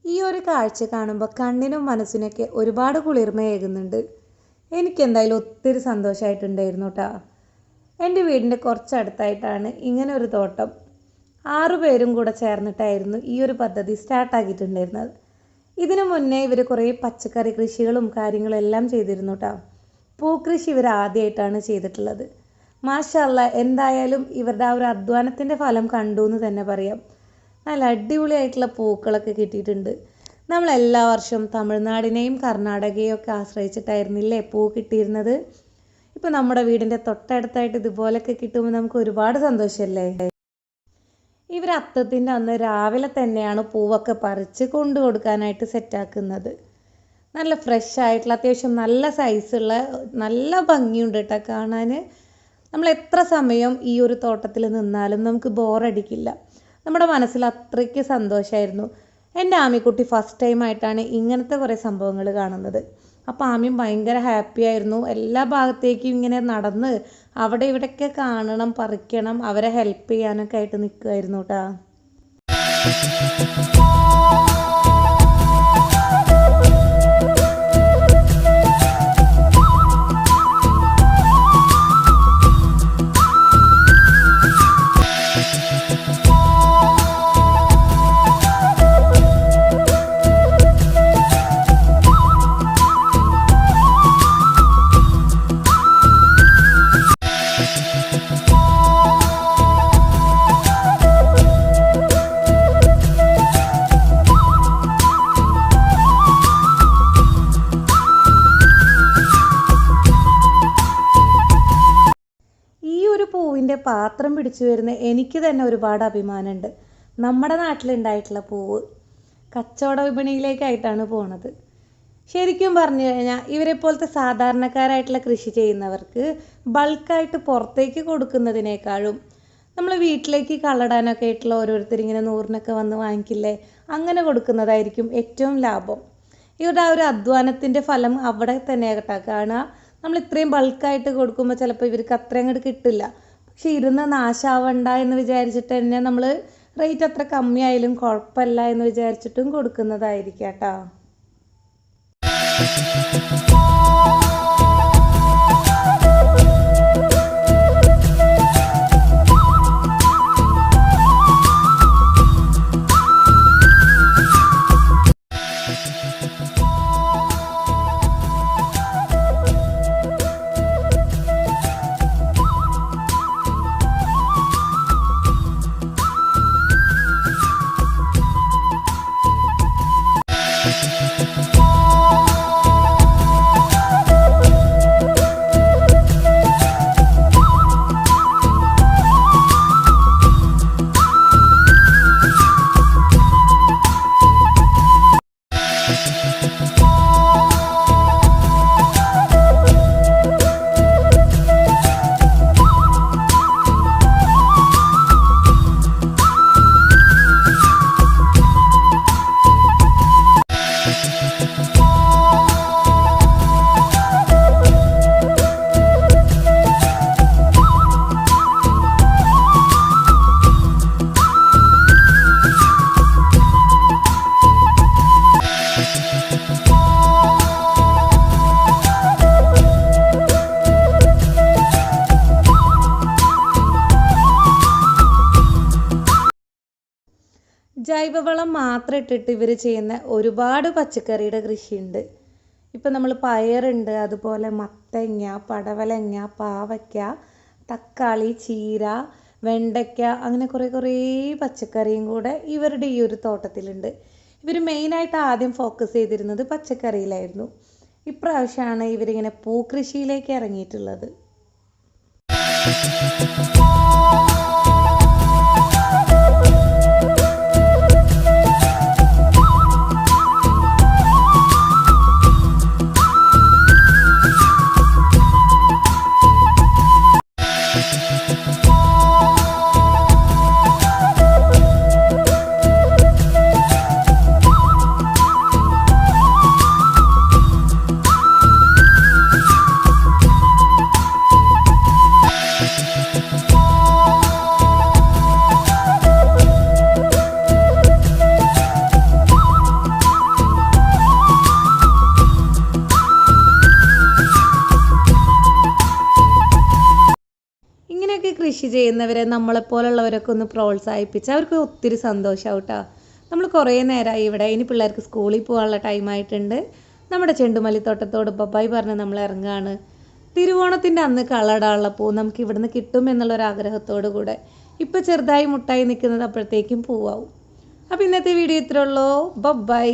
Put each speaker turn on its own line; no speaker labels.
ഈ ഒരു കാഴ്ച കാണുമ്പോൾ കണ്ണിനും മനസ്സിനൊക്കെ ഒരുപാട് കുളിർമയേകുന്നുണ്ട്. എനിക്കെന്തായാലും ഒത്തിരി സന്തോഷമായിട്ടുണ്ടായിരുന്നു കേട്ടോ. എൻ്റെ വീടിൻ്റെ കുറച്ചടുത്തായിട്ടാണ് ഇങ്ങനെ ഒരു തോട്ടം. 6 പേരും കൂടെ ചേർന്നിട്ടായിരുന്നു ഈ ഒരു പദ്ധതി സ്റ്റാർട്ടാക്കിയിട്ടുണ്ടായിരുന്നത്. ഇതിനു മുന്നേ ഇവർ കുറേ പച്ചക്കറി കൃഷികളും കാര്യങ്ങളും എല്ലാം ചെയ്തിരുന്നു കേട്ടോ. പൂക്കൃഷി ഇവർ ആദ്യമായിട്ടാണ് ചെയ്തിട്ടുള്ളത്. മാഷാ അല്ലാ, എന്തായാലും ഇവരുടെ ആ ഒരു അധ്വാനത്തിൻ്റെ ഫലം കണ്ടു എന്ന് തന്നെ പറയാം. നല്ല അടിപൊളിയായിട്ടുള്ള പൂക്കളൊക്കെ കിട്ടിയിട്ടുണ്ട്. നമ്മൾ എല്ലാ വർഷവും തമിഴ്നാടിനെയും കർണാടകയെയും ഒക്കെ ആശ്രയിച്ചിട്ടായിരുന്നില്ലേ പൂ കിട്ടിയിരുന്നത്. ഇപ്പം നമ്മുടെ വീടിൻ്റെ തൊട്ടടുത്തായിട്ട് ഇതുപോലൊക്കെ കിട്ടുമ്പോൾ നമുക്ക് ഒരുപാട് സന്തോഷമല്ലേ. ഇവർ അത്തത്തിൻ്റെ അന്ന് രാവിലെ തന്നെയാണ് പൂവൊക്കെ പറിച്ച് കൊണ്ടു കൊടുക്കാനായിട്ട് സെറ്റാക്കുന്നത്. നല്ല ഫ്രഷ് ആയിട്ടുള്ള അത്യാവശ്യം നല്ല സൈസുള്ള നല്ല ഭംഗിയുണ്ട് കേട്ടോ കാണാൻ. നമ്മൾ എത്ര സമയം ഈ ഒരു തോട്ടത്തിൽ നിന്നാലും നമുക്ക് ബോറടിക്കില്ല. നമ്മുടെ മനസ്സിൽ അത്രയ്ക്ക് സന്തോഷമായിരുന്നു. എൻ്റെ ആമിക്കുട്ടി ഫസ്റ്റ് ടൈമായിട്ടാണ് ഇങ്ങനത്തെ കുറേ സംഭവങ്ങൾ കാണുന്നത്. അപ്പോൾ ആമിയും ഭയങ്കര ഹാപ്പി ആയിരുന്നു. എല്ലാ ഭാഗത്തേക്കും ഇങ്ങനെ നടന്ന് അവിടെ ഇവിടെയൊക്കെ കാണണം, പറിക്കണം, അവരെ ഹെൽപ്പ് ചെയ്യാനൊക്കെ ആയിട്ട് നിൽക്കുമായിരുന്നു കേട്ടോ. പൂവിൻ്റെ പാത്രം പിടിച്ചു വരുന്ന എനിക്ക് തന്നെ ഒരുപാട് അഭിമാനമുണ്ട്. നമ്മുടെ നാട്ടിലുണ്ടായിട്ടുള്ള പൂവ് കച്ചവട വിപണിയിലേക്കായിട്ടാണ് പോണത്. ശരിക്കും പറഞ്ഞു കഴിഞ്ഞാൽ ഇവരെ പോലത്തെ സാധാരണക്കാരായിട്ടുള്ള കൃഷി ചെയ്യുന്നവർക്ക് ബൾക്കായിട്ട് പുറത്തേക്ക് കൊടുക്കുന്നതിനേക്കാളും നമ്മൾ വീട്ടിലേക്ക് കളടാനൊക്കെ ആയിട്ടുള്ള ഓരോരുത്തരിങ്ങനെ 100-നൊക്കെ വന്ന് വാങ്ങിക്കില്ലേ, അങ്ങനെ കൊടുക്കുന്നതായിരിക്കും ഏറ്റവും ലാഭം. ഇവരുടെ ആ ഒരു അധ്വാനത്തിൻ്റെ ഫലം അവിടെ തന്നെ കേട്ടോ കാണുക. നമ്മൾ ഇത്രയും ബൾക്കായിട്ട് കൊടുക്കുമ്പോൾ ചിലപ്പോൾ ഇവർക്ക് അത്രയും അങ്ങോട്ട് കിട്ടില്ല. പക്ഷെ ഇരുന്ന് നാശാവണ്ട എന്ന് വിചാരിച്ചിട്ട് തന്നെ നമ്മൾ റേറ്റ് അത്ര കമ്മിയായാലും കുഴപ്പമില്ല എന്ന് വിചാരിച്ചിട്ടും കൊടുക്കുന്നതായിരിക്കും കേട്ടോ. ജൈവവളം മാത്രം ഇട്ടിട്ട് ഇവർ ചെയ്യുന്ന ഒരുപാട് പച്ചക്കറിയുടെ കൃഷിയുണ്ട്. ഇപ്പം നമ്മൾ പയറുണ്ട്, അതുപോലെ മത്തങ്ങ, പടവലങ്ങ, പാവയ്ക്ക, തക്കാളി, ചീര, വെണ്ടയ്ക്ക, അങ്ങനെ കുറേ പച്ചക്കറിയും കൂടെ ഇവരുടെ ഈ ഒരു തോട്ടത്തിലുണ്ട്. ഇവർ മെയിനായിട്ട് ആദ്യം ഫോക്കസ് ചെയ്തിരുന്നത് പച്ചക്കറിയിലായിരുന്നു. ഇപ്രാവശ്യമാണ് ഇവരിങ്ങനെ പൂക്കൃഷിയിലേക്ക് ഇറങ്ങിയിട്ടുള്ളത്. കൃഷി ചെയ്യുന്നവരെ നമ്മളെപ്പോലുള്ളവരൊക്കെ ഒന്ന് പ്രോത്സാഹിപ്പിച്ച് അവർക്ക് ഒത്തിരി സന്തോഷമാവും കേട്ടോ. നമ്മൾ കുറേ നേരമായി ഇവിടെ, ഇനി പിള്ളേർക്ക് സ്കൂളിൽ പോകാനുള്ള ടൈമായിട്ടുണ്ട്. നമ്മുടെ ചെണ്ടുമല്ലിത്തോട്ടത്തോട് ബൈ പറഞ്ഞ് നമ്മൾ ഇറങ്ങുകയാണ്. തിരുവോണത്തിൻ്റെ അന്ന് കളടാനുള്ള പൂ നമുക്ക് ഇവിടുന്ന് കിട്ടും എന്നുള്ളൊരാഗ്രഹത്തോടു കൂടെ ഇപ്പോൾ ചെറുതായി മുട്ടായി നിൽക്കുന്നത് അപ്പോഴത്തേക്കും പൂവാവും. അപ്പോൾ ഇന്നത്തെ വീഡിയോ ഇത്രേ ഉള്ളൂ. ബൈ.